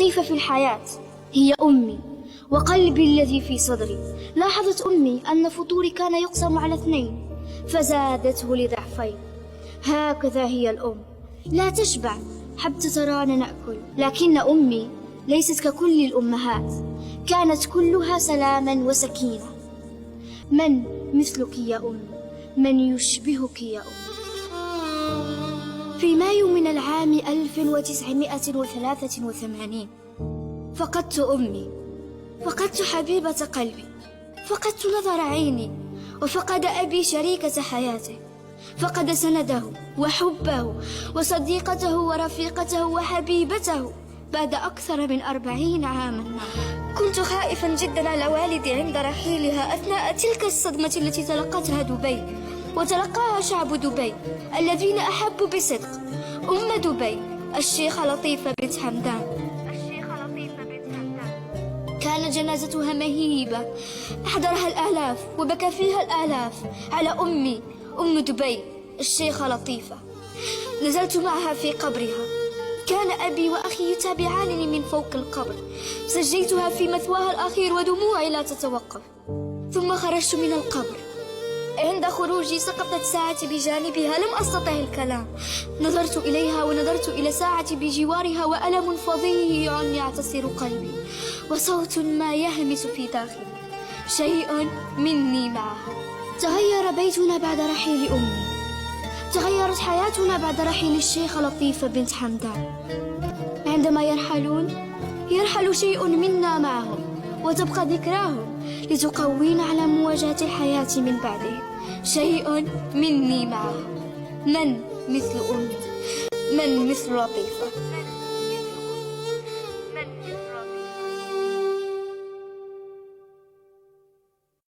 لطيفة في الحياة هي أمي وقلبي الذي في صدري. لاحظت أمي أن فطوري كان يقسم على 2 فزادته لضعفين. هكذا هي الأم، لا تشبع حتى ترانا نأكل. لكن أمي ليست ككل الأمهات، كانت كلها سلاما وسكينة. من مثلك يا أم؟ من يشبهك يا أم؟ في مايو من العام 1983 فقدت أمي، فقدت حبيبة قلبي، فقدت نظر عيني، وفقد أبي شريكة حياته، فقد سنده وحبه وصديقته ورفيقته وحبيبته بعد أكثر من 40 عاما. كنت خائفا جدا على والدي عند رحيلها أثناء تلك الصدمة التي تلقتها دبي وتلقاها شعب دبي الذين أحبوا بصدق أم دبي الشيخة لطيفة بنت حمدان. كان جنازتها مهيبة، حضرها الآلاف وبكى فيها الآلاف على أمي أم دبي الشيخة لطيفة. نزلت معها في قبرها، كان أبي وأخي يتابعانني من فوق القبر. سجيتها في مثواها الأخير ودموعي لا تتوقف. ثم خرجت من القبر. عند خروجي سقطت ساعتي بجانبها، لم أستطع الكلام. نظرت إليها ونظرت إلى ساعتي بجوارها وألم فظيع يعتصر قلبي، وصوت ما يهمس في داخلي، شيء مني معها. تغير بيتنا بعد رحيل أمي، تغيرت حياتنا بعد رحيل الشيخة لطيفة بنت حمدان. عندما يرحل شيء منا معهم، وتبقى ذكراهم لتقوينا على مواجهة الحياة من بعدهم. شيء مني معهم. من مثل أمي؟ من مثل لطيفة؟